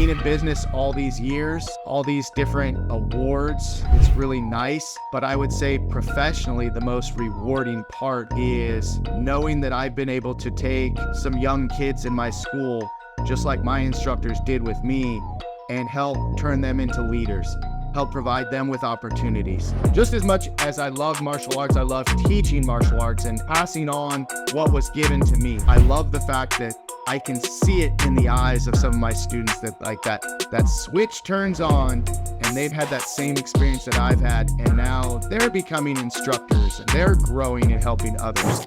being in business all these years, all these different awards, it's really nice. But I would say professionally, the most rewarding part is knowing that I've been able to take some young kids in my school, just like my instructors did with me, and help turn them into leaders, help provide them with opportunities. Just as much as I love martial arts, I love teaching martial arts and passing on what was given to me. I love the fact that I can see it in the eyes of some of my students that that switch turns on and they've had that same experience that I've had, and now they're becoming instructors and they're growing and helping others.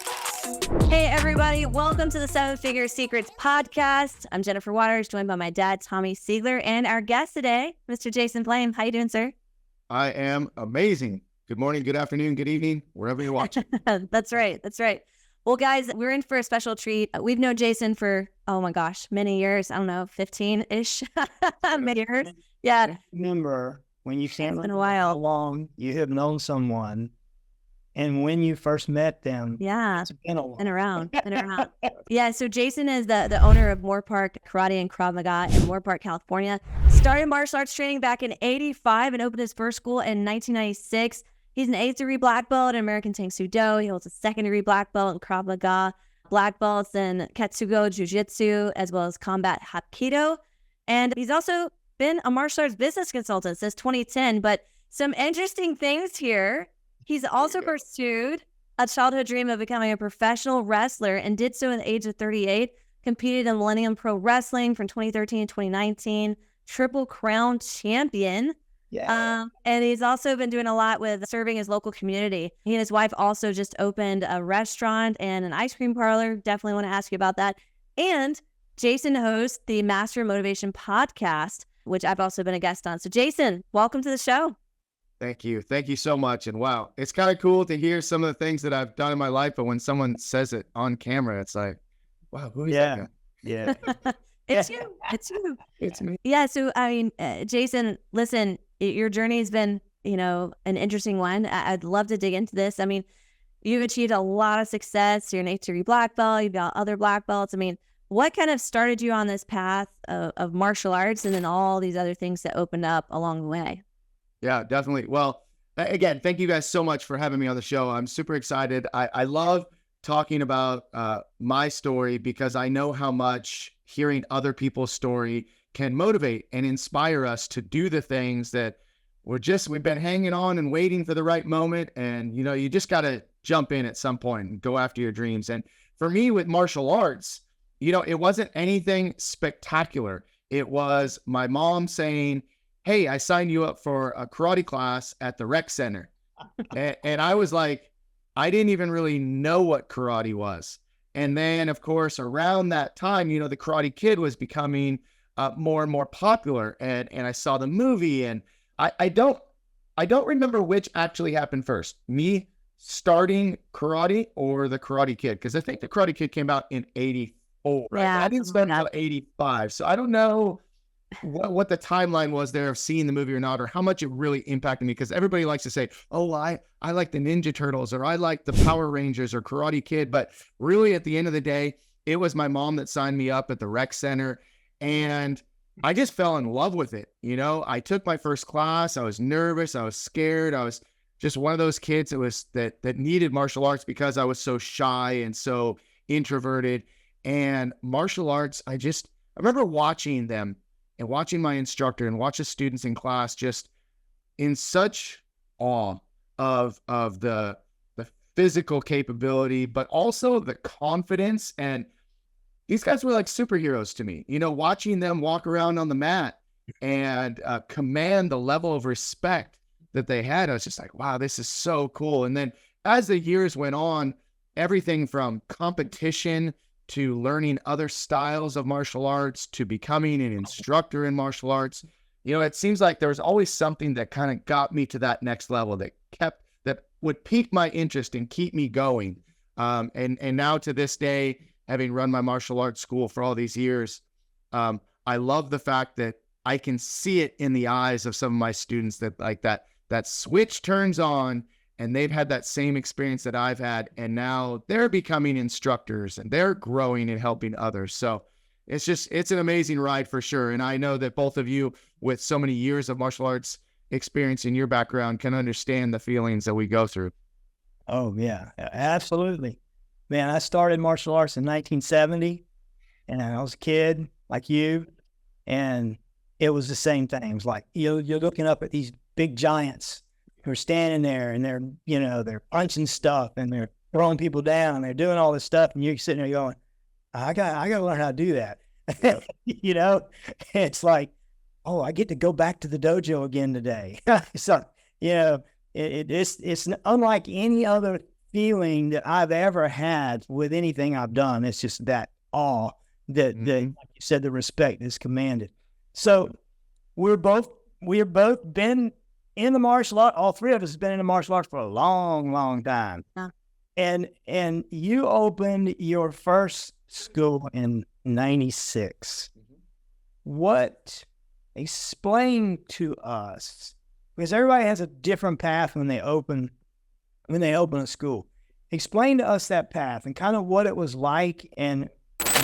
Hey everybody, welcome to the Seven Figure Secrets podcast. I'm Jennifer Waters, joined by my dad, Tommy Seigler, and our guest today, Mr. Jason Flame. How you doing, sir? I am amazing. Good morning, good afternoon, good evening, wherever you're watching. That's right. Well, guys, we're in for a special treat. We've known Jason for, oh my gosh, many years. I don't know, 15-ish, many years. Yeah. I remember when you said it's been a while. how long you have known someone and when you first met them. Yeah. It's been a while. Been around. Yeah, so Jason is the owner of Moore Park Karate and Krav Maga in Moore Park, California. Started martial arts training back in 85 and opened his first school in 1996. He's an 8th degree black belt in American Tang Soo Do. He holds a 2nd degree black belt in Krav Maga, black belts in Ketsugo jiu-jitsu, as well as combat hapkido. And he's also been a martial arts business consultant since 2010. But some interesting things here. He's also pursued a childhood dream of becoming a professional wrestler and did so at the age of 38. Competed in Millennium Pro Wrestling from 2013 to 2019. Triple Crown champion. Yeah. And he's also been doing a lot with serving his local community. He and his wife also just opened a restaurant and an ice cream parlor. Definitely want to ask you about that. And Jason hosts the Master Motivation podcast, which I've also been a guest on. So Jason, welcome to the show. Thank you. Thank you so much. And wow, it's kind of cool to hear some of the things that I've done in my life, but when someone says it on camera, it's like, wow, who is that guy? Yeah. It's you. It's me. Yeah. So, I mean, Jason, listen, your journey has been, an interesting one. I'd love to dig into this. I mean, you've achieved a lot of success. You're an 8th degree black belt. You've got other black belts. I mean, what kind of started you on this path of martial arts and then all these other things that opened up along the way? Yeah, definitely. Well, again, thank you guys so much for having me on the show. I'm super excited. I love talking about my story because I know how much hearing other people's story can motivate and inspire us to do the things that we've been hanging on and waiting for the right moment. And, you just got to jump in at some point and go after your dreams. And for me with martial arts, it wasn't anything spectacular. It was my mom saying, hey, I signed you up for a karate class at the rec center. and I was like, I didn't even really know what karate was. And then, of course, around that time, the Karate Kid was becoming more and more popular. And I saw the movie, and I don't remember which actually happened first, me starting karate or the Karate Kid, because I think the Karate Kid came out in 84. Right? Yeah, I didn't spend until 85. So I don't know what the timeline was there of seeing the movie or not, or how much it really impacted me, because everybody likes to say, oh, I like the Ninja Turtles, or I like the Power Rangers or Karate Kid. But really at the end of the day, it was my mom that signed me up at the rec center, and I just fell in love with it. I took my first class. I was nervous. I was scared. I was just one of those kids that needed martial arts because I was so shy and so introverted. And martial arts, I remember watching them and watching my instructor and watch the students in class just in such awe of the physical capability, but also the confidence. And these guys were like superheroes to me, watching them walk around on the mat and command the level of respect that they had. I was just like, wow, this is so cool. And then as the years went on, everything from competition to learning other styles of martial arts, to becoming an instructor in martial arts. It seems like there was always something that kind of got me to that next level that would pique my interest and keep me going. And now to this day, having run my martial arts school for all these years, I love the fact that I can see it in the eyes of some of my students that switch turns on, and they've had that same experience that I've had, and now they're becoming instructors and they're growing and helping others. So it's an amazing ride for sure. And I know that both of you, with so many years of martial arts experience in your background, can understand the feelings that we go through. Oh, yeah, absolutely. Man, I started martial arts in 1970, and I was a kid like you, and it was the same thing. It was like, you're looking up at these big giants who are standing there, and they're punching stuff, and they're throwing people down, and they're doing all this stuff, and you're sitting there going, I got to learn how to do that. It's like, oh, I get to go back to the dojo again today. So, it's unlike any other feeling that I've ever had with anything I've done. It's just that awe that, like you said, the respect is commanded. So we're both been in the martial art. All three of us have been in the martial arts for a long, long time. Yeah. And you opened your first school in 96. Explain to us, because everybody has a different path when they open a school. Explain to us that path and kind of what it was like and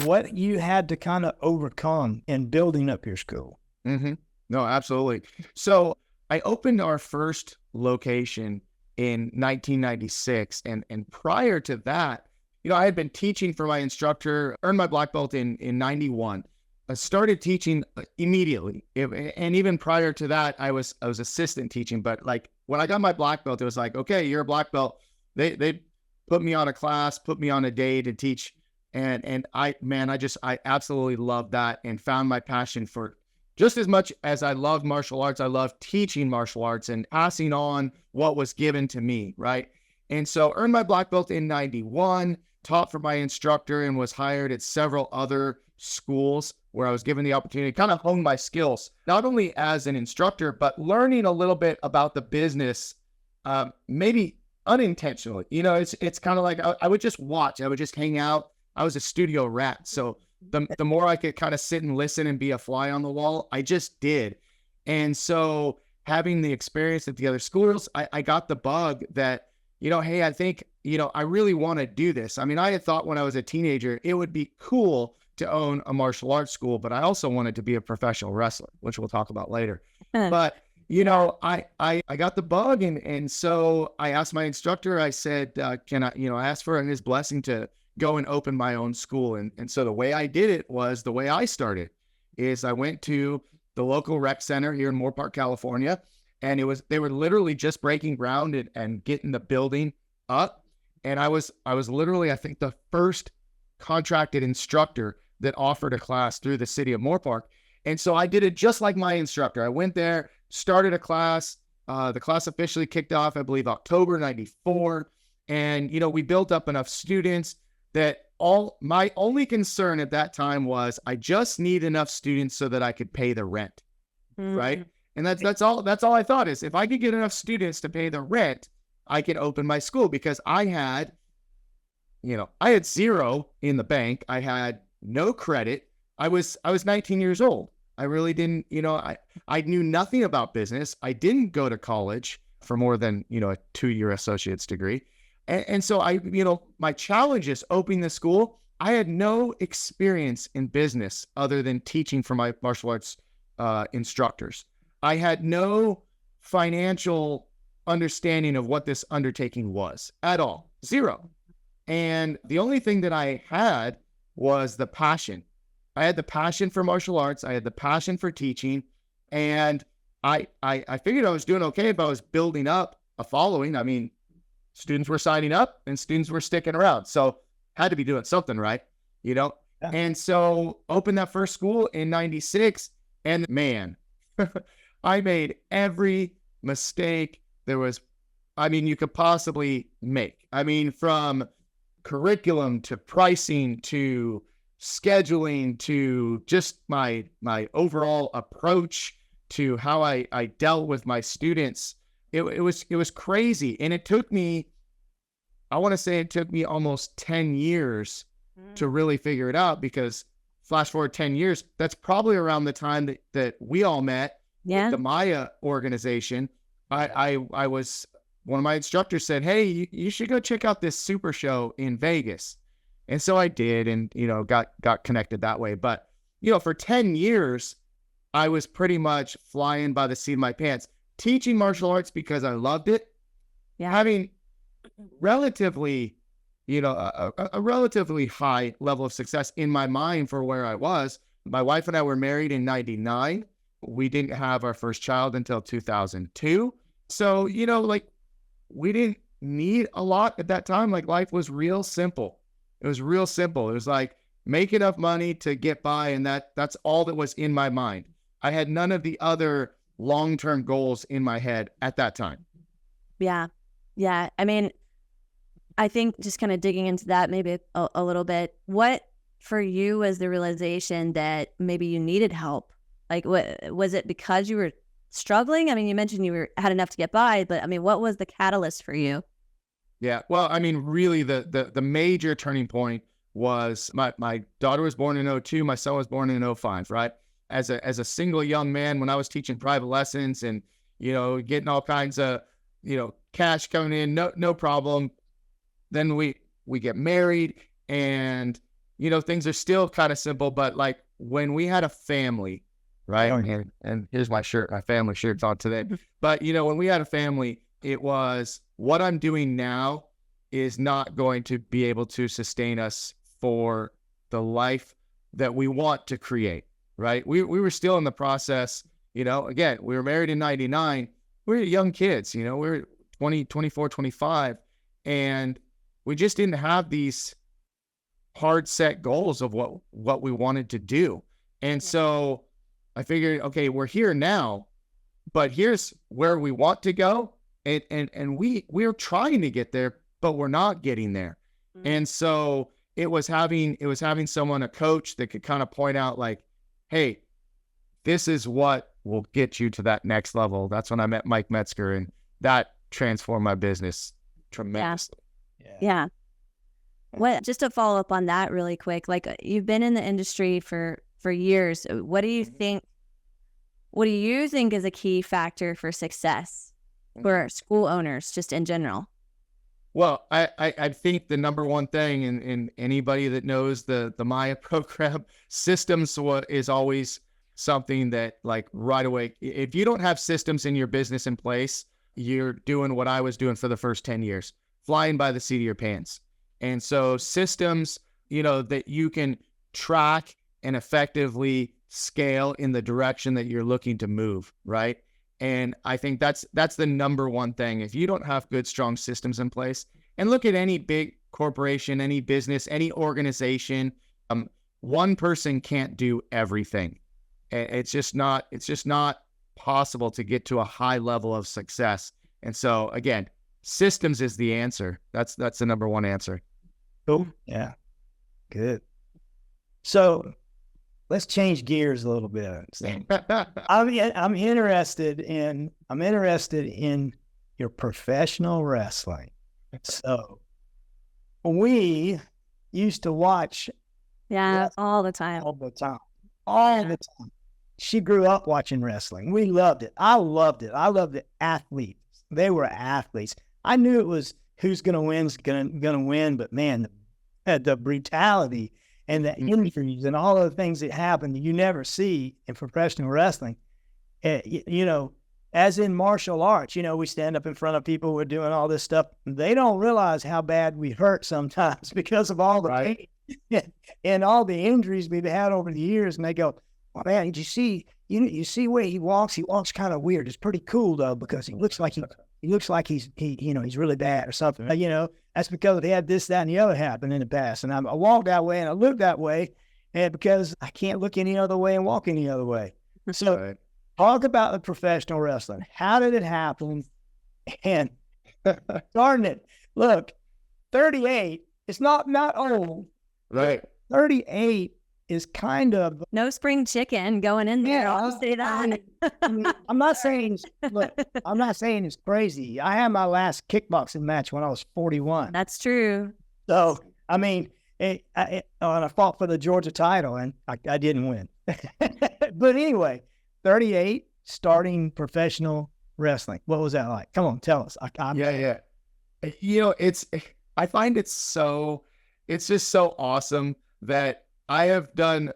what you had to kind of overcome in building up your school. Mm-hmm. No, absolutely. So I opened our first location in 1996. And prior to that, I had been teaching for my instructor, earned my black belt in 91. I started teaching immediately. And even prior to that, I was assistant teaching. But like when I got my black belt, it was like, okay, you're a black belt. They put me on a class, put me on a day to teach. And I absolutely loved that and found my passion for just as much as I loved martial arts. I loved teaching martial arts and passing on what was given to me, right? And so earned my black belt in 91, taught for my instructor, and was hired at several other schools where I was given the opportunity to kind of hone my skills, not only as an instructor, but learning a little bit about the business, maybe unintentionally. It's kind of like I would just watch, I would just hang out. I was a studio rat. So the more I could kind of sit and listen and be a fly on the wall, I just did. And so having the experience at the other schools, I got the bug that, hey, I think, I really want to do this. I mean, I had thought when I was a teenager, it would be cool to own a martial arts school, but I also wanted to be a professional wrestler, which we'll talk about later. But, I got the bug. And so I asked my instructor, I said, can I, I asked for his blessing to go and open my own school. And so the way I did it was the way I started is I went to the local rec center here in Moore Park, California. And they were literally just breaking ground and getting the building up. And I was literally, I think, the first contracted instructor that offered a class through the city of Moore Park. And so I did it just like my instructor. I went there, started a class. The class officially kicked off, I believe, October 94. And, we built up enough students that my only concern at that time was I just need enough students so that I could pay the rent. Mm-hmm. Right. And that's all I thought is if I could get enough students to pay the rent, I could open my school, because I had zero in the bank. I had no credit. I was 19 years old. I really didn't, I knew nothing about business. I didn't go to college for more than, a 2-year associate's degree. And so my challenge is opening the school. I had no experience in business other than teaching for my martial arts instructors. I had no financial understanding of what this undertaking was at all. Zero. And the only thing that I had was the passion. I had the passion for martial arts. I had the passion for teaching. And I figured I was doing okay if I was building up a following. I mean, students were signing up and students were sticking around. So had to be doing something right, Yeah. And so opened that first school in 96. And man, I made every mistake you could possibly make. I mean, from curriculum to pricing to scheduling to just my overall approach to how I dealt with my students. It was crazy. And it took me almost 10 years to really figure it out, because flash forward 10 years, that's probably around the time that we all met. Yeah. With the Maya organization. I was, one of my instructors said, hey, you should go check out this super show in Vegas. And so I did, and, got connected that way. But for 10 years, I was pretty much flying by the seat of my pants, teaching martial arts because I loved it, Yeah. having relatively, a relatively high level of success in my mind for where I was. My wife and I were married in 99. We didn't have our first child until 2002. So, like, we didn't need a lot at that time. Like, life was real simple. It was real simple. It was like, make enough money to get by. And that's all that was in my mind. I had none of the other long-term goals in my head at that time. Yeah. Yeah. I mean, I think just kind of digging into that maybe a little bit, what for you was the realization that maybe you needed help? Like, what was it because you were struggling? I mean, you mentioned you had enough to get by, but I mean, what was the catalyst for you? Yeah. Well, I mean, really the major turning point was my daughter was born in 2002. My son was born in 2005, right? As a single young man, when I was teaching private lessons and, getting all kinds of, cash coming in, no problem. Then we get married and, things are still kind of simple, but like when we had a family, right? And here's my shirt, my family shirt's on today. But, when we had a family, it was what I'm doing now is not going to be able to sustain us for the life that we want to create, right? We were still in the process, again, we were married in 99. We were young kids, we were 20, 24, 25. And we just didn't have these hard set goals of what we wanted to do. And so I figured, okay, we're here now, but here's where we want to go. And we're trying to get there, but we're not getting there. Mm-hmm. And so it was having someone, a coach that could kind of point out like, hey, this is what will get you to that next level. That's when I met Mike Metzger, and that transformed my business tremendously. Yeah. What, just to follow up on that really quick, like you've been in the industry for years. What do you think is a key factor for success for school owners just in general? Well, I think the number one thing, in anybody that knows the Maya program, systems is always something that, like, right away, if you don't have systems in your business in place, you're doing what I was doing for the first 10 years, flying by the seat of your pants. And so systems, that you can track and effectively scale in the direction that you're looking to move, right? And I think that's the number one thing. If you don't have good, strong systems in place, and look at any big corporation, any business, any organization, one person can't do everything. It's just not possible to get to a high level of success. And so again, systems is the answer. That's the number one answer. Cool. Yeah. Good. So let's change gears a little bit. I'm interested in your professional wrestling. So we used to watch. Yeah, all the time. All the time. She grew up watching wrestling. We loved it. I loved it. I loved the athletes. They were athletes. I knew it was who's going to win is going to win, but man, the brutality and the injuries and all of the things that happen that you never see in professional wrestling. As in martial arts, we stand up in front of people, we're doing all this stuff. They don't realize how bad we hurt sometimes because of all the pain and all the injuries we've had over the years. And they go, "Oh man, did you see? You see where he walks? He walks kind of weird. It's pretty cool though because he looks like he's really bad or something. That's because they had this, that, and the other happen in the past. And I walk that way and I look that way, and because I can't look any other way and walk any other way. So talk about the professional wrestling. How did it happen? And darn it, look, 38. It's not old. Right. 38 is kind of no spring chicken going in there. I'll say that. I'm not saying it's crazy. I had my last kickboxing match when I was 41. That's true. So I mean, and I fought for the Georgia title, and I didn't win. But anyway, 38, starting professional wrestling. What was that like? Come on, tell us. Yeah. I find it's just so awesome that I have done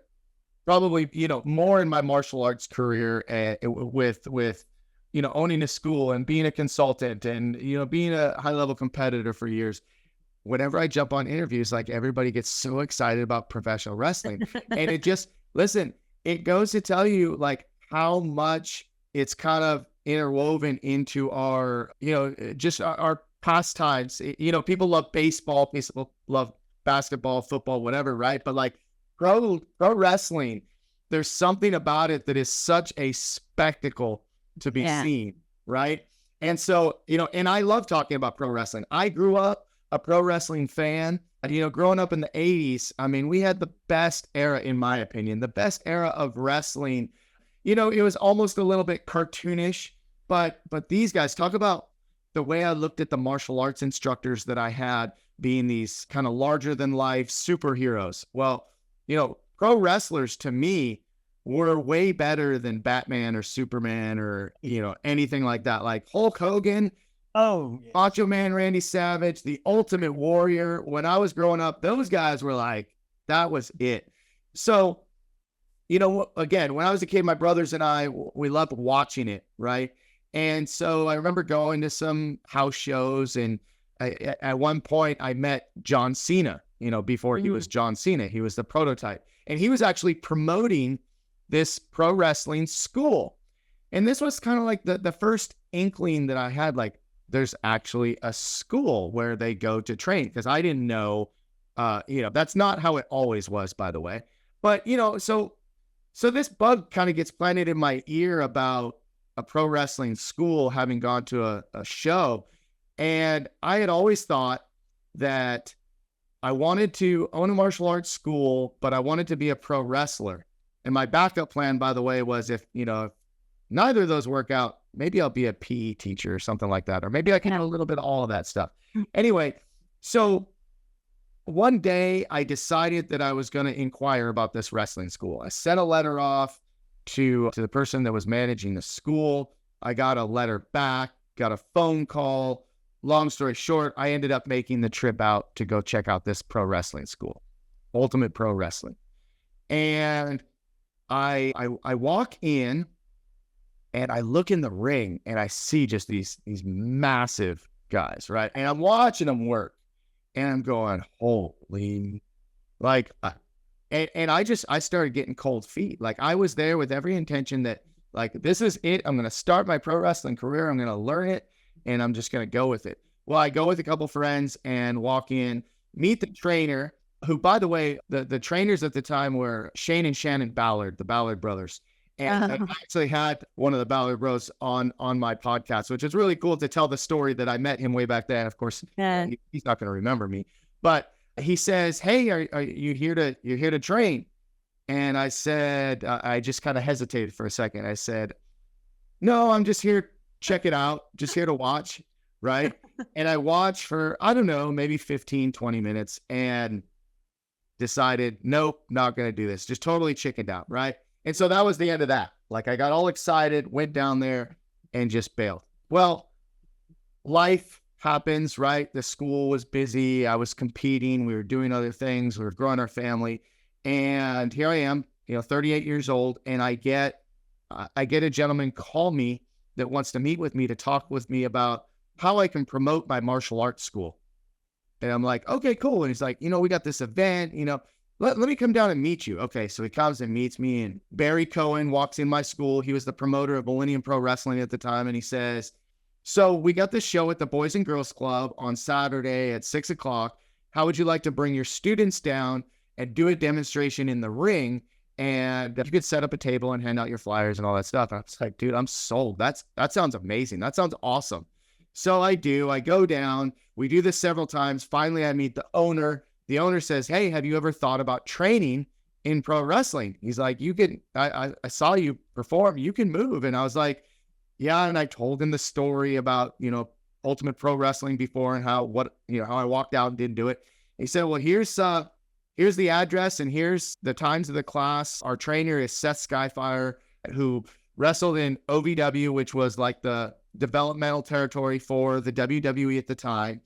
probably, more in my martial arts career with, owning a school and being a consultant and, being a high level competitor for years. Whenever I jump on interviews, like everybody gets so excited about professional wrestling. And it just, listen, it goes to tell you like how much it's kind of interwoven into our, just our pastimes. People love baseball, people love basketball, football, whatever, right? But like pro wrestling, there's something about it that is such a spectacle to be seen, right? And so, and I love talking about pro wrestling. I grew up a pro wrestling fan. Growing up in the 80s, I mean, we had the best era, in my opinion, the best era of wrestling. It was almost a little bit cartoonish, but these guys, talk about the way I looked at the martial arts instructors that I had being these kind of larger than life superheroes. Well, pro wrestlers to me were way better than Batman or Superman or, anything like that. Like Hulk Hogan, Macho Man Randy Savage, the Ultimate Warrior. When I was growing up, those guys were like, that was it. So, again, when I was a kid, my brothers and I, we loved watching it, right? And so I remember going to some house shows, and at one point I met John Cena, before he was John Cena. He was the prototype. And he was actually promoting this pro wrestling school. And this was kind of like the first inkling that I had, like, there's actually a school where they go to train, because I didn't know, that's not how it always was, by the way. But, so this bug kind of gets planted in my ear about a pro wrestling school, having gone to a show. And I had always thought that I wanted to own a martial arts school, but I wanted to be a pro wrestler. And my backup plan, by the way, was if neither of those work out, maybe I'll be a PE teacher or something like that. Or maybe I can do a little bit of all of that stuff. Anyway, so one day I decided that I was going to inquire about this wrestling school. I sent a letter off to the person that was managing the school. I got a letter back, got a phone call. Long story short, I ended up making the trip out to go check out this pro wrestling school, Ultimate Pro Wrestling. And I walk in, and I look in the ring, and I see just these massive guys, right? And I'm watching them work, and I'm going, holy, like, and I started getting cold feet. Like, I was there with every intention that, like, this is it. I'm going to start my pro wrestling career. I'm going to learn it, and I'm just going to go with it. Well, I go with a couple friends and walk in, meet the trainer, who, by the way, the trainers at the time were Shane and Shannon Ballard, the Ballard brothers. And I actually had one of the Ballard bros on my podcast, which is really cool to tell the story that I met him way back then. Of course, he's not going to remember me, but he says, "Hey, are you here to train?" And I said, I just kind of hesitated for a second. I said, "No, I'm just here, check it out, just here to watch." Right. And I watched for, I don't know, maybe 15, 20 minutes and decided, nope, not going to do this. Just totally chickened out. Right. And so that was the end of that. Like, I got all excited, went down there and just bailed. Well, life happens, right? The school was busy. I was competing. We were doing other things. We were growing our family. And here I am, 38 years old. And I get a gentleman call me that wants to meet with me to talk with me about how I can promote my martial arts school. And I'm like, okay, cool. And he's like, we got this event, let me come down and meet you. Okay. So he comes and meets me, and Barry Cohen walks in my school. He was the promoter of Millennium Pro Wrestling at the time. And he says, so we got this show at the Boys and Girls Club on Saturday at 6:00. How would you like to bring your students down and do a demonstration in the ring? And you could set up a table and hand out your flyers and all that stuff. And I was like, dude, I'm sold. That sounds amazing. That sounds awesome. So I go down, we do this several times. Finally, I meet the owner. The owner says, hey, have you ever thought about training in pro wrestling? He's like, I saw you perform, you can move. And I was like, yeah. And I told him the story about, Ultimate Pro Wrestling before and how I walked out and didn't do it. He said, well, here's the address and here's the times of the class. Our trainer is Seth Skyfire, who wrestled in OVW, which was like the developmental territory for the WWE at the time.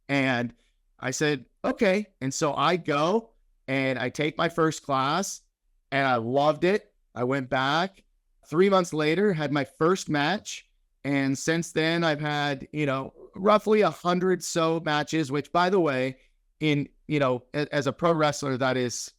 And I said, okay. And so I go and I take my first class, and I loved it. I went back 3 months later, had my first match. And since then I've had, roughly 100 so matches, which by the way, as a pro wrestler, that is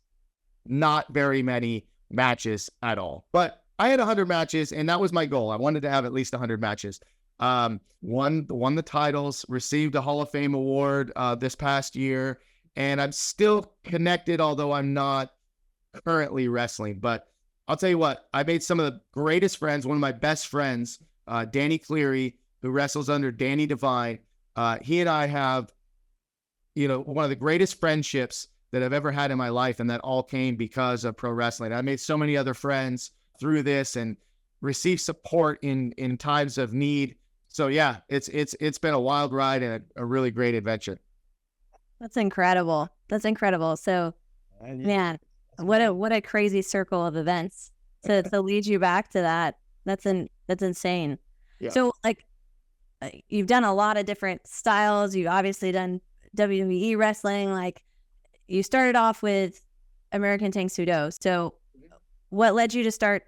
not very many matches at all. But I had 100 matches, and that was my goal. I wanted to have at least 100 matches. Won the titles, received a Hall of Fame award this past year, and I'm still connected, although I'm not currently wrestling. But I'll tell you what, I made some of the greatest friends. One of my best friends, Danny Cleary, who wrestles under Danny Devine. He and I have, one of the greatest friendships that I've ever had in my life, and that all came because of pro wrestling. I made so many other friends through this and received support in times of need. So yeah, it's been a wild ride and a really great adventure. That's incredible. That's incredible. So, man, what a crazy circle of events to lead you back to that. That's insane. Yeah. So, like, you've done a lot of different styles. You've obviously done WWE wrestling. Like, you started off with American Tang Soo Do. So, what led you to start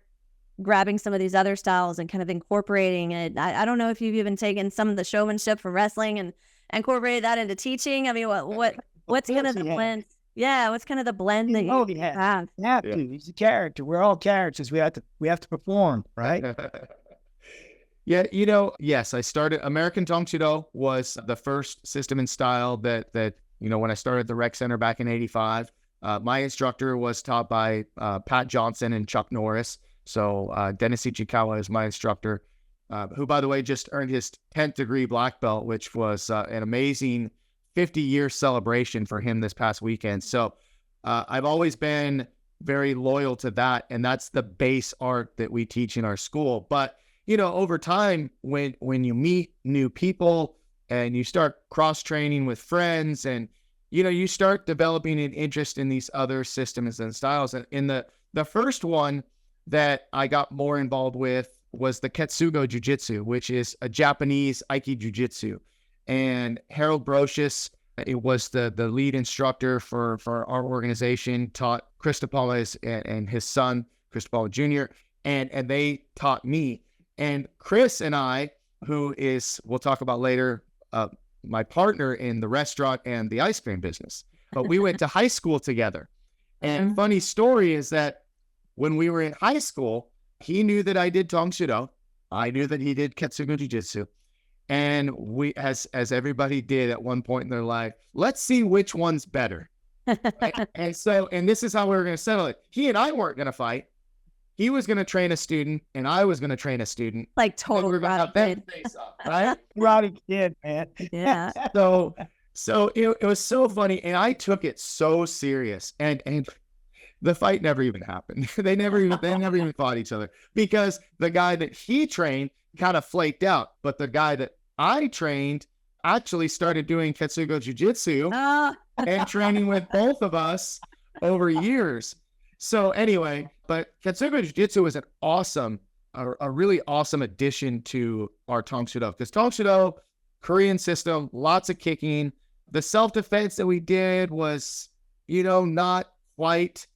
grabbing some of these other styles and kind of incorporating it? I don't know if you've even taken some of the showmanship from wrestling and incorporated that into teaching. I mean, what's kind of the blend? Yeah, what's kind of the blend that you have? You have to. He's a character. We're all characters. We have to perform, right? Yeah, yes, I started American Tang Soo Do was the first system and style that when I started the rec center back in '85. My instructor was taught by Pat Johnson and Chuck Norris. So Dennis Ichikawa is my instructor, who, by the way, just earned his 10th degree black belt, which was an amazing 50-year celebration for him this past weekend. So I've always been very loyal to that, and that's the base art that we teach in our school. But over time, when you meet new people and you start cross-training with friends, and you start developing an interest in these other systems and styles. And in the first one that I got more involved with was the Ketsugo Jiu-Jitsu, which is a Japanese Aiki Jiu-Jitsu. And Harold Brocious, it was the lead instructor for our organization, taught Cristobal and his son, Cristobal Jr., and they taught me. And Chris and I, who is, we'll talk about later, my partner in the restaurant and the ice cream business, but we went to high school together. And funny story is that when we were in high school, he knew that I did Tang Soo Do. I knew that he did Ketsugo Jiu-Jitsu. And we, as everybody did at one point in their life, let's see which one's better. And this is how we were going to settle it. He and I weren't going to fight. He was going to train a student, and I was going to train a student. Like total Karate Kid, right? Karate Kid, man. Yeah. So it was so funny, and I took it so serious, and the fight never even happened. They never even fought each other, because the guy that he trained kind of flaked out, but the guy that I trained actually started doing Ketsugo Jiu-Jitsu and training with both of us over years. So anyway, but Ketsugo Jiu-Jitsu is a really awesome addition to our Tang Soo Do, because Tang Soo Do, Korean system, lots of kicking. The self-defense that we did was, not quite,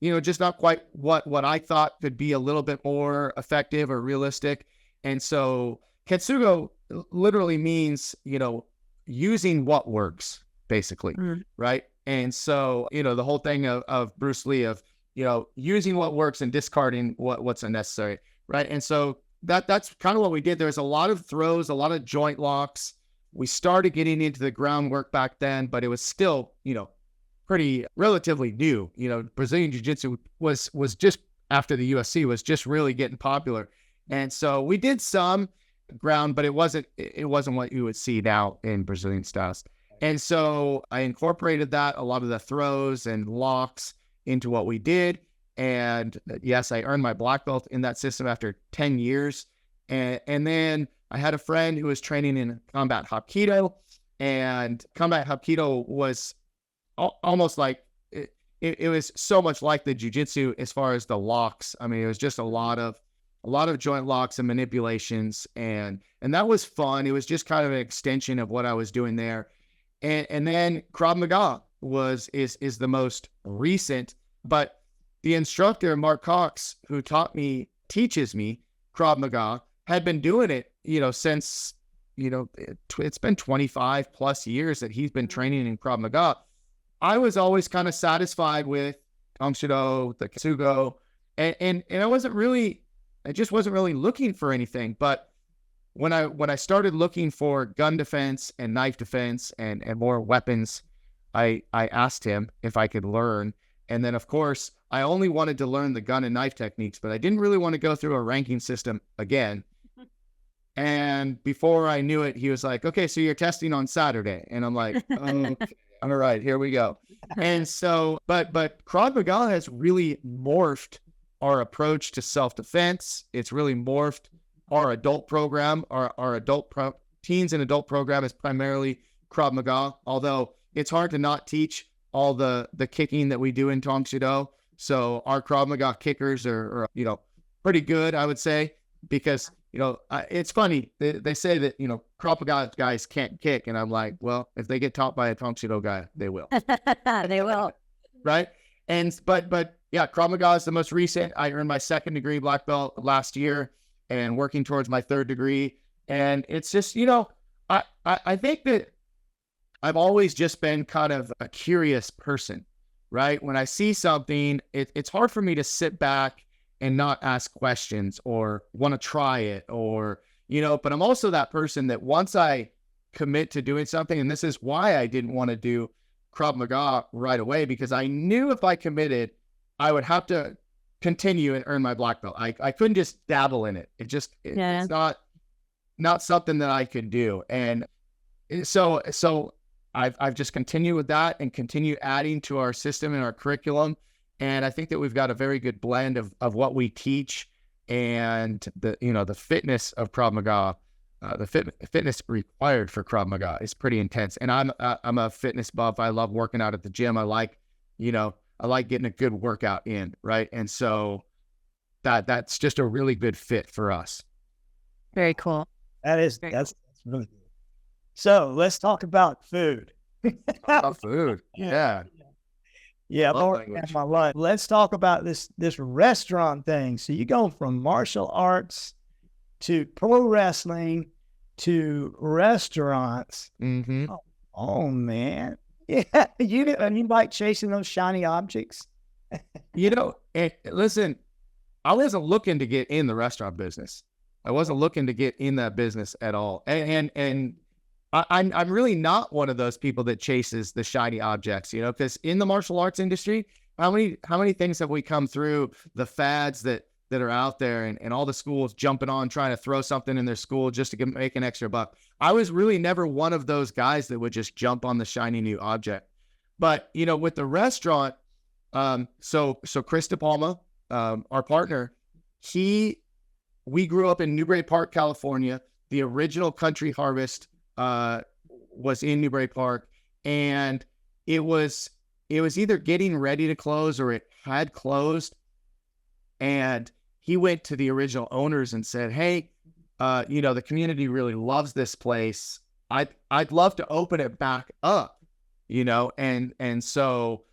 just not quite what I thought could be a little bit more effective or realistic. And so Ketsugo literally means, using what works, basically, right? And so, the whole thing of Bruce Lee of, using what works and discarding what's unnecessary, right? And so that's kind of what we did. There was a lot of throws, a lot of joint locks. We started getting into the groundwork back then, but it was still, pretty relatively new. Brazilian Jiu-Jitsu was just after the UFC was just really getting popular. And so we did some ground, but it wasn't what you would see now in Brazilian styles. And so I incorporated a lot of the throws and locks into what we did. And yes, I earned my black belt in that system after 10 years. And then I had a friend who was training in combat Hapkido, and combat Hapkido was almost like, it was so much like the Jiu-Jitsu as far as the locks. I mean, it was just a lot of joint locks and manipulations, and that was fun. It was just kind of an extension of what I was doing there. And then Krav Maga is the most recent, but the instructor, Mark Cox, who teaches me Krav Maga, had been doing it, since, it's been 25 plus years that he's been training in Krav Maga. I was always kind of satisfied with Tang Soo Do, the Kasugo, and I just wasn't really looking for anything. But when I started looking for gun defense and knife defense and more weapons, I asked him if I could learn. And then, of course, I only wanted to learn the gun and knife techniques, but I didn't really want to go through a ranking system again. And before I knew it, he was like, okay, so you're testing on Saturday. And I'm like, okay, all right, here we go. And so, but Krav Maga has really morphed our approach to self-defense. It's really morphed our adult program. Our adult teens and adult program is primarily Krav Maga, although it's hard to not teach all the kicking that we do in Tang Soo Do. So our Krav Maga kickers are pretty good, I would say, because, it's funny. They say that, Krav Maga guys can't kick. And I'm like, well, if they get taught by a Tang Soo Do guy, they will. They will. Right. But yeah, Krav Maga is the most recent. I earned my 2nd degree black belt last year and working towards my 3rd degree. And it's just, I think that I've always just been kind of a curious person, right? When I see something, it's hard for me to sit back and not ask questions or want to try it or, but I'm also that person that once I commit to doing something, and this is why I didn't want to do Krav Maga right away, because I knew if I committed, I would have to continue and earn my black belt. I couldn't just dabble in it. It's not something that I could do. And so I've just continued with that and continue adding to our system and our curriculum. And I think that we've got a very good blend of what we teach and the fitness of Krav Maga. The fitness required for Krav Maga is pretty intense. And I'm a fitness buff. I love working out at the gym. I like getting a good workout in, right? And so that's just a really good fit for us. Very cool. That's really good. So let's talk about food. Food. Yeah. Yeah, I've already had my lunch. Let's talk about this restaurant thing. So you go from martial arts to pro wrestling to restaurants. Mm-hmm. Oh man. Yeah. You like chasing those shiny objects? Listen, I wasn't looking to get in the restaurant business. I wasn't looking to get in that business at all. And I'm really not one of those people that chases the shiny objects, because in the martial arts industry, how many things have we come through, the fads that are out there and all the schools jumping on, trying to throw something in their school just to make an extra buck. I was really never one of those guys that would just jump on the shiny new object. But, with the restaurant, so Chris DePalma, our partner, we grew up in Newbury Park, California. The original Country Harvest was in Newbury Park, and it was either getting ready to close or it had closed. And he went to the original owners and said, hey, the community really loves this place. I'd love to open it back up, and so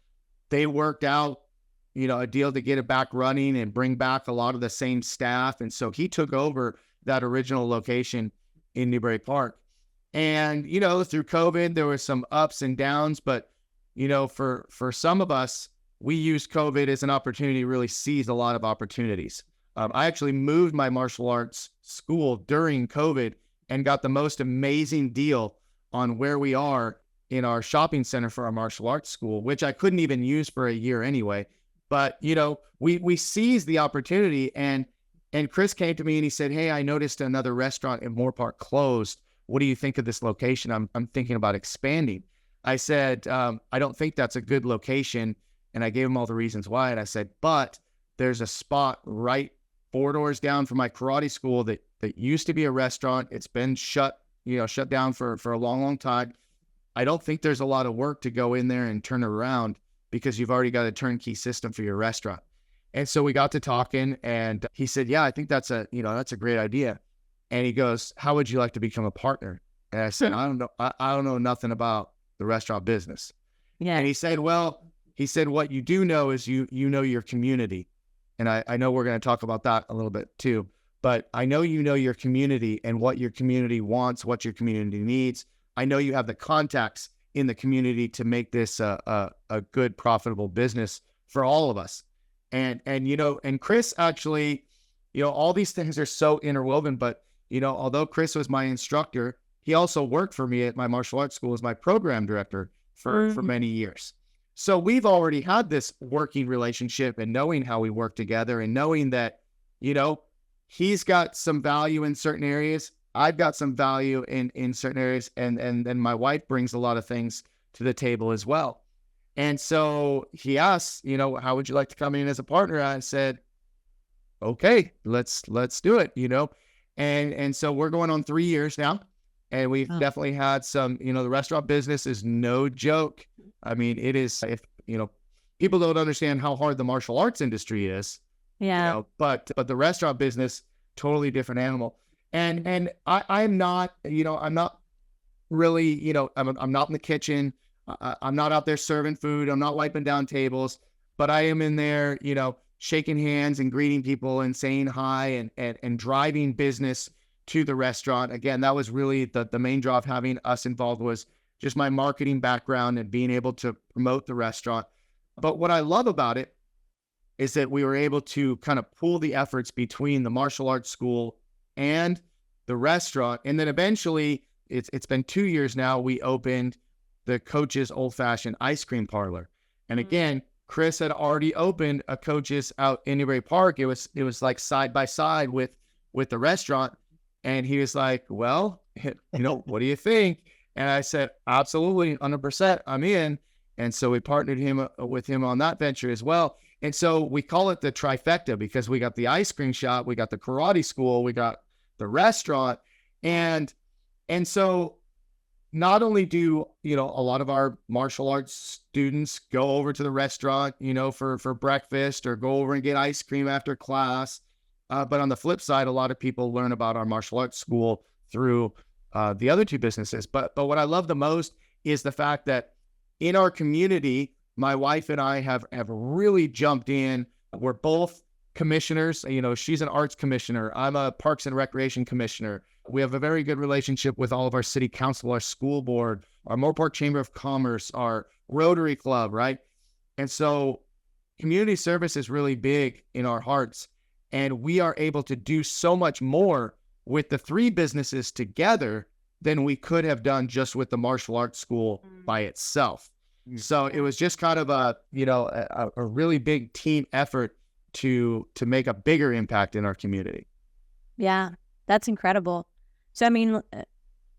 they worked out, a deal to get it back running and bring back a lot of the same staff. And so he took over that original location in Newbury Park. And, through COVID, there were some ups and downs, but, for some of us, we used COVID as an opportunity to really seize a lot of opportunities. I actually moved my martial arts school during COVID and got the most amazing deal on where we are in our shopping center for our martial arts school, which I couldn't even use for a year anyway. But, we seized the opportunity, and Chris came to me and he said, hey, I noticed another restaurant in Moore Park closed. What do you think of this location? I'm thinking about expanding. I said, I don't think that's a good location. And I gave him all the reasons why. And I said, but there's a spot right 4 doors down from my karate school that used to be a restaurant. It's been shut down for a long, long time. I don't think there's a lot of work to go in there and turn it around because you've already got a turnkey system for your restaurant. And so we got to talking, and he said, yeah, I think that's a great idea. And he goes, how would you like to become a partner? And I said, I don't know nothing about the restaurant business. Yeah. And he said, well, he said, what you do know is you know your community. And I know we're going to talk about that a little bit too, but I know you know your community and what your community wants, what your community needs. I know you have the contacts in the community to make this a good, profitable business for all of us. And Chris actually, all these things are so interwoven, but, although Chris was my instructor, he also worked for me at my martial arts school as my program director for many years. So we've already had this working relationship and knowing how we work together and knowing that, he's got some value in certain areas. I've got some value in certain areas. And then my wife brings a lot of things to the table as well. And so he asked, how would you like to come in as a partner? I said, okay, let's do it, And so we're going on 3 years now. And we've definitely had some, the restaurant business is no joke. I mean, it is, if, people don't understand how hard the martial arts industry is, but the restaurant business, totally different animal. And I'm not, I'm not really, I'm not in the kitchen. I'm not out there serving food. I'm not wiping down tables, but I am in there, shaking hands and greeting people and saying hi and driving business to the restaurant. Again, that was really the main draw of having us involved, was just my marketing background and being able to promote the restaurant. But what I love about it is that we were able to kind of pool the efforts between the martial arts school and the restaurant. And then eventually, it's been 2 years now, we opened the Coach's Old Fashioned Ice Cream Parlor. And again, Chris had already opened a Coach's out in Newbury Park. It was like side by side with the restaurant. And he was like, well, what do you think? And I said, absolutely, 100%, I'm in. And so we partnered with him on that venture as well. And so we call it the trifecta because we got the ice cream shop, we got the karate school, we got the restaurant. And so not only do, a lot of our martial arts students go over to the restaurant, for breakfast or go over and get ice cream after class. But on the flip side, a lot of people learn about our martial arts school through the other two businesses. But what I love the most is the fact that in our community, my wife and I have really jumped in. We're both commissioners. She's an arts commissioner. I'm a Parks and Recreation commissioner. We have a very good relationship with all of our city council, our school board, our Moore Park Chamber of Commerce, our Rotary Club, right? And so community service is really big in our hearts. And we are able to do so much more with the three businesses together than we could have done just with the martial arts school by itself. So it was just kind of a really big team effort to make a bigger impact in our community. Yeah, that's incredible. So, I mean,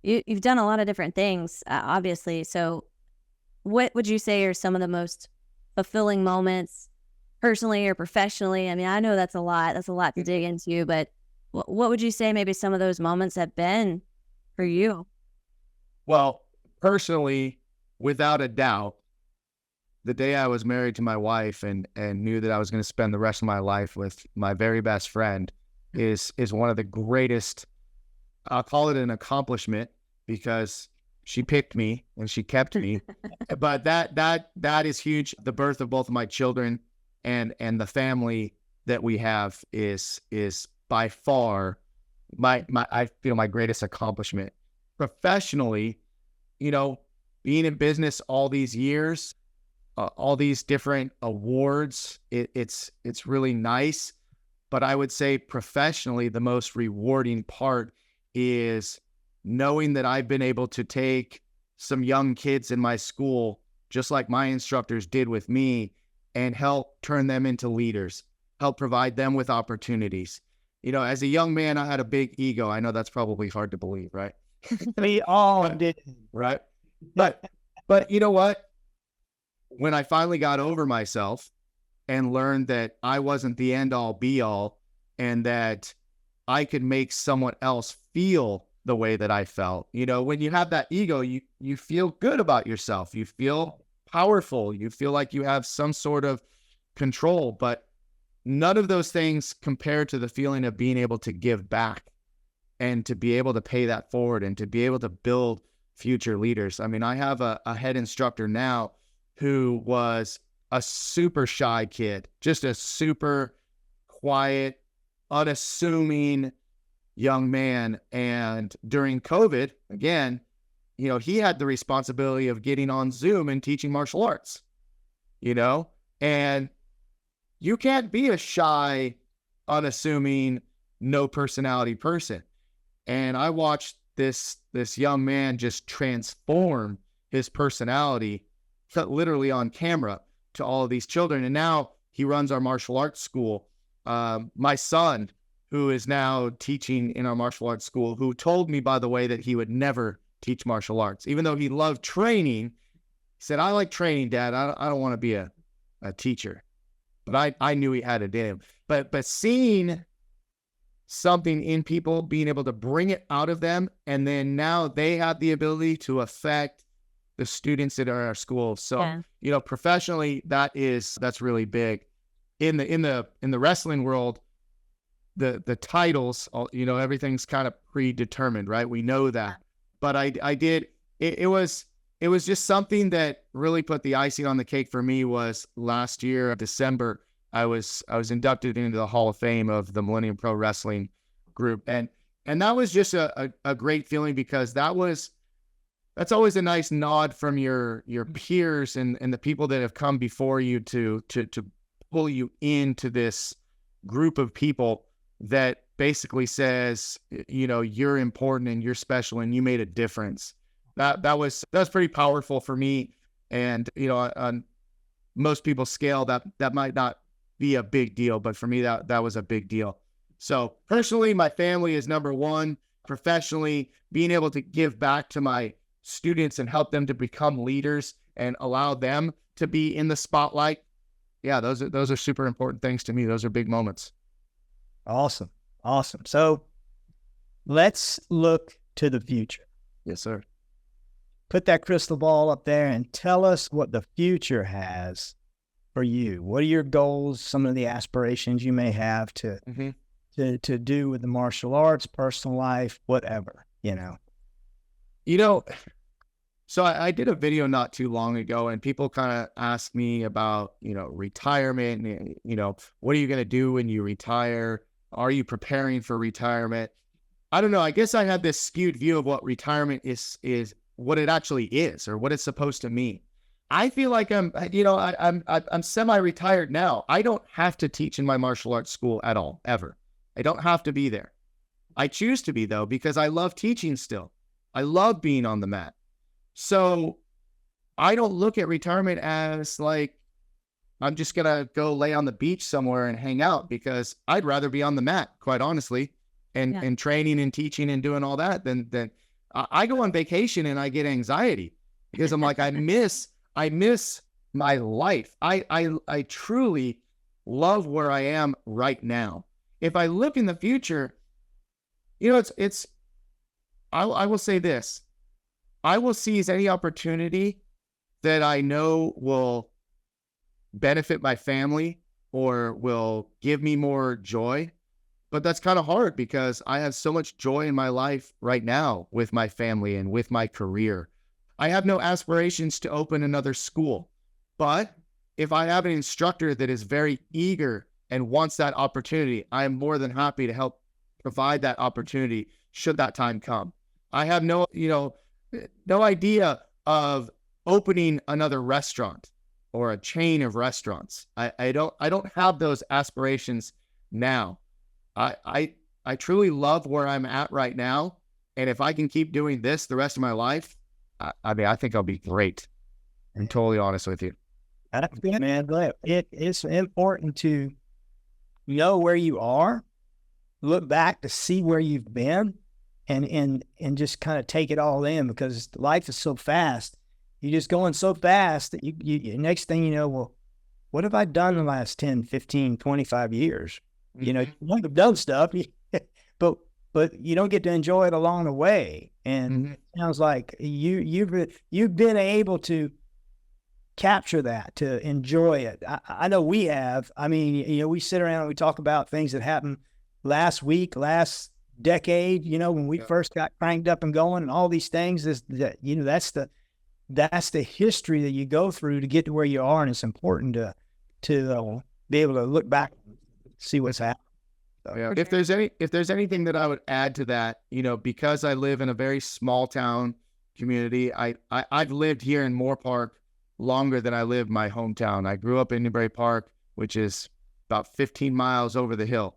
you've done a lot of different things, obviously. So what would you say are some of the most fulfilling moments, personally or professionally? I mean, I know that's a lot to dig into, but what would you say maybe some of those moments have been for you? Well, personally, without a doubt, the day I was married to my wife and knew that I was going to spend the rest of my life with my very best friend is one of the greatest, I'll call it an accomplishment, because she picked me and she kept me. But that is huge. The birth of both of my children and the family that we have is by far I feel my greatest accomplishment. Professionally, being in business all these years, all these different awards, it's really nice. But I would say professionally, the most rewarding part is knowing that I've been able to take some young kids in my school, just like my instructors did with me, and help turn them into leaders, help provide them with opportunities. As a young man, I had a big ego. I know that's probably hard to believe, right? We all did. Right. But you know what? When I finally got over myself and learned that I wasn't the end all be all, and that I could make someone else feel the way that I felt. When you have that ego, you feel good about yourself. You feel powerful. You feel like you have some sort of control, but none of those things compare to the feeling of being able to give back and to be able to pay that forward and to be able to build future leaders. I mean, I have a head instructor now who was a super shy kid, just a super quiet, unassuming young man. And during COVID, again, he had the responsibility of getting on Zoom and teaching martial arts, and you can't be a shy, unassuming, no personality person. And I watched this young man just transform his personality literally on camera to all of these children. And now he runs our martial arts school. My son, who is now teaching in our martial arts school, who told me, by the way, that he would never teach martial arts, even though he loved training. He said, "I like training, Dad. I don't want to be a teacher." But I knew he had it in him. But seeing something in people, being able to bring it out of them, and then now they have the ability to affect the students that are in our school. So, professionally, that's really big. In the wrestling world, the titles, everything's kind of predetermined, right? We know that. But it was just something that really put the icing on the cake for me. Was last year, December, I was inducted into the Hall of Fame of the Millennium Pro Wrestling group. And that was just a great feeling, because that's always a nice nod from your peers and the people that have come before you to pull you into this group of people that basically says, you're important and you're special and you made a difference. That was pretty powerful for me. And, on most people's scale, that might not be a big deal, but for me, that was a big deal. So personally, my family is number one. Professionally, being able to give back to my students and help them to become leaders and allow them to be in the spotlight. Yeah, those are super important things to me. Those are big moments. Awesome. So let's look to the future. Yes, sir. Put that crystal ball up there and tell us what the future has for you. What are your goals? Some of the aspirations you may have to do with the martial arts, personal life, whatever, So I did a video not too long ago, and people kind of asked me about, retirement, and, what are you going to do when you retire? Are you preparing for retirement? I don't know. I guess I had this skewed view of what retirement is what it actually is, or what it's supposed to mean. I feel like I'm semi-retired now. I don't have to teach in my martial arts school at all, ever. I don't have to be there. I choose to be, though, because I love teaching still. I love being on the mat. So I don't look at retirement as like, I'm just going to go lay on the beach somewhere and hang out, because I'd rather be on the mat, quite honestly, and training and teaching and doing all that than I go on vacation and I get anxiety, because I'm like, I miss my life. I truly love where I am right now. If I look in the future, I will say this. I will seize any opportunity that I know will benefit my family or will give me more joy. But that's kind of hard, because I have so much joy in my life right now with my family and with my career. I have no aspirations to open another school. But if I have an instructor that is very eager and wants that opportunity, I am more than happy to help provide that opportunity should that time come. I have no idea of opening another restaurant or a chain of restaurants. I don't have those aspirations now. I truly love where I'm at right now. And if I can keep doing this the rest of my life, I think I'll be great. I'm totally honest with you. That's good, man. It's important to know where you are, look back to see where you've been, and just kind of take it all in, because life is so fast. You're just going so fast that you next thing you know, well, what have I done the last 10, 15, 25 years? You might have done stuff, but you don't get to enjoy it along the way. And it sounds like you've been able to capture that, to enjoy it. I know we have. I mean, we sit around and we talk about things that happened last week, last decade, when we first got cranked up and going, and all these things. That's that's the history that you go through to get to where you are, and it's important to be able to look back, see what's happened. So, Yeah. If there's anything that I would add to that, because I live in a very small town community, I've lived here in Moore Park longer than I lived my hometown. I grew up in Newbury Park, which is about 15 miles over the hill,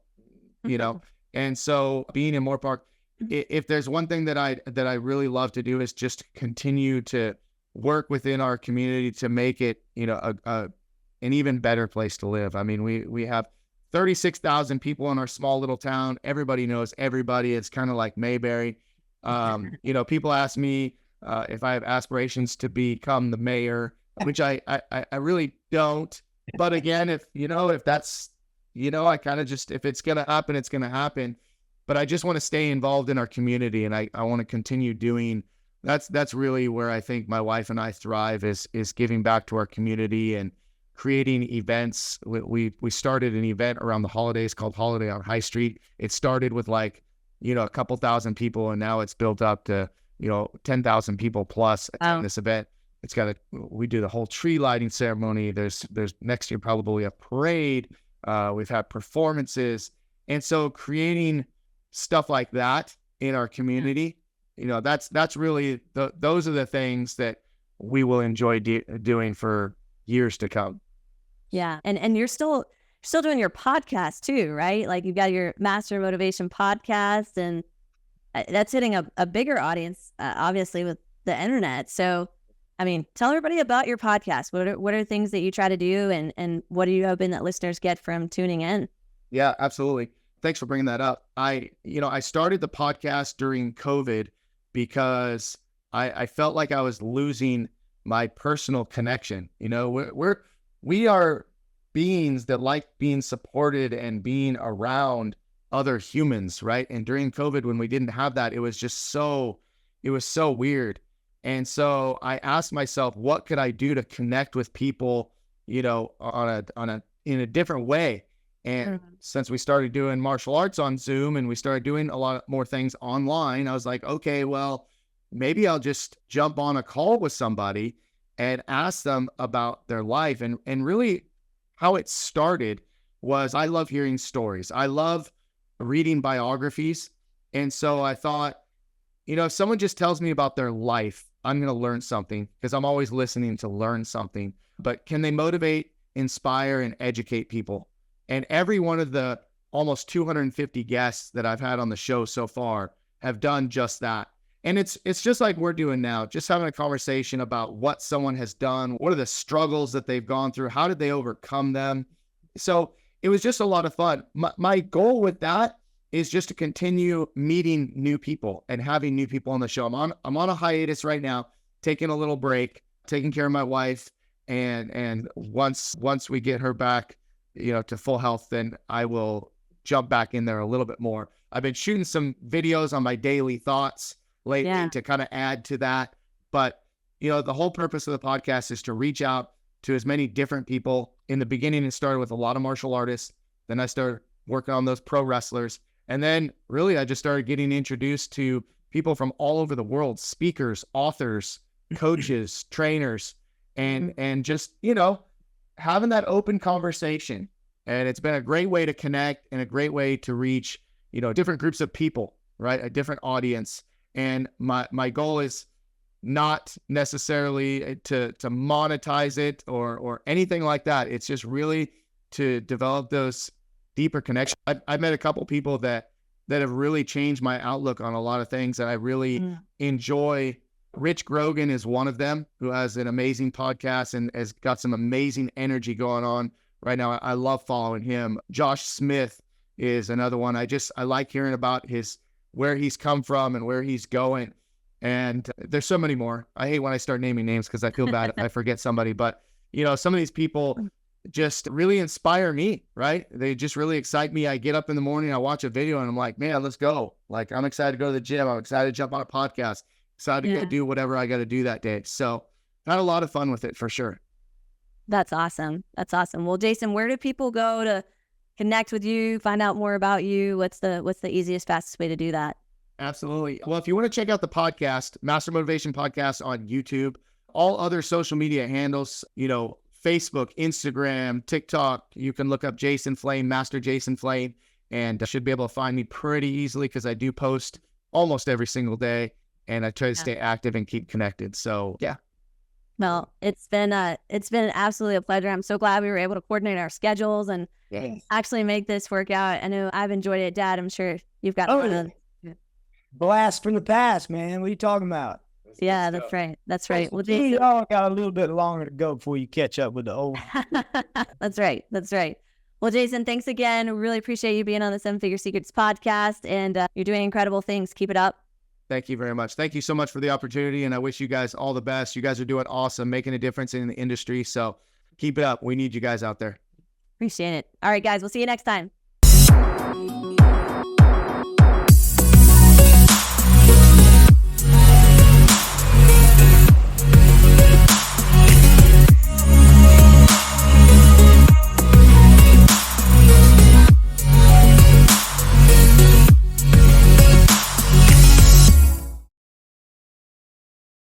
and so being in Moore Park, if there's one thing that I really love to do is just continue to work within our community to make it, an even better place to live. I mean, we have 36,000 people in our small little town. Everybody knows everybody. It's kind of like Mayberry. People ask me if I have aspirations to become the mayor, which I really don't. But again, if that's, I kind of just, if it's going to happen, it's going to happen. But I just want to stay involved in our community, and I want to continue doing. That's really where I think my wife and I thrive, is giving back to our community and creating events. We started an event around the holidays called Holiday on High Street. It started with a couple thousand people, and now it's built up to 10,000 people plus attend this event. We do the whole tree lighting ceremony. There's next year probably a parade. We've had performances, and so creating stuff like that in our community, that's really those are the things that we will enjoy doing for years to come. Yeah. And you're still doing your podcast too, right? Like, you've got your Master Motivation podcast, and that's hitting a bigger audience, obviously, with the internet. So, I mean, tell everybody about your podcast. What are things that you try to do, and what are you hoping that listeners get from tuning in? Yeah, absolutely. Thanks for bringing that up. I started the podcast during COVID because I felt like I was losing my personal connection. We are beings that like being supported and being around other humans, right? And during COVID, when we didn't have that, it was so weird. And so I asked myself, what could I do to connect with people, in a different way? And since we started doing martial arts on Zoom, and we started doing a lot more things online, I was like, okay, well, maybe I'll just jump on a call with somebody and ask them about their life. And really how it started was, I love hearing stories. I love reading biographies. And so I thought, if someone just tells me about their life, I'm going to learn something, because I'm always listening to learn something. But can they motivate, inspire, and educate people? And every one of the almost 250 guests that I've had on the show so far have done just that. And it's just like we're doing now, just having a conversation about what someone has done, what are the struggles that they've gone through, how did they overcome them? So it was just a lot of fun. My goal with that is just to continue meeting new people and having new people on the show. I'm on a hiatus right now, taking a little break, taking care of my wife, and once we get her back, to full health, then I will jump back in there a little bit more. I've been shooting some videos on my daily thoughts lately to kind of add to that. But, the whole purpose of the podcast is to reach out to as many different people. In the beginning, it started with a lot of martial artists. Then I started working on those pro wrestlers. And then really, I just started getting introduced to people from all over the world, speakers, authors, coaches, trainers, and just, having that open conversation. And it's been a great way to connect and a great way to reach, different groups of people, right? A different audience. And my goal is not necessarily to monetize it or anything like that. It's just really to develop those deeper connections. I've met a couple people that have really changed my outlook on a lot of things that I really enjoy. Rich Grogan is one of them, who has an amazing podcast and has got some amazing energy going on right now. I love following him. Josh Smith is another one. I like hearing about where he's come from and where he's going. And there's so many more. I hate when I start naming names because I feel bad if I forget somebody. But, some of these people just really inspire me, right? They just really excite me. I get up in the morning, I watch a video, and I'm like, man, let's go. Like, I'm excited to go to the gym. I'm excited to jump on a podcast. Excited to go do whatever I got to do that day. So had a lot of fun with it for sure. That's awesome. That's awesome. Well, Jason, where do people go to connect with you, find out more about you? What's the easiest, fastest way to do that? Absolutely. Well, if you want to check out the podcast, Master Motivation Podcast on YouTube, all other social media handles, Facebook, Instagram, TikTok. You can look up Jason Flame, Master Jason Flame, and should be able to find me pretty easily because I do post almost every single day, and I try to stay active and keep connected. So yeah. Well, it's been absolutely a pleasure. I'm so glad we were able to coordinate our schedules and actually make this work out. I know I've enjoyed it, Dad. I'm sure you've got blast from the past, man. What are you talking about? Yeah, that's right. That's right. Well, Jason, you all got a little bit longer to go before you catch up with the old. That's right. That's right. Well, Jason, thanks again. Really appreciate you being on the Seven Figure Secrets podcast, and you're doing incredible things. Keep it up. Thank you very much. Thank you so much for the opportunity, and I wish you guys all the best. You guys are doing awesome, making a difference in the industry. So keep it up. We need you guys out there. Appreciate it. All right, guys. We'll see you next time.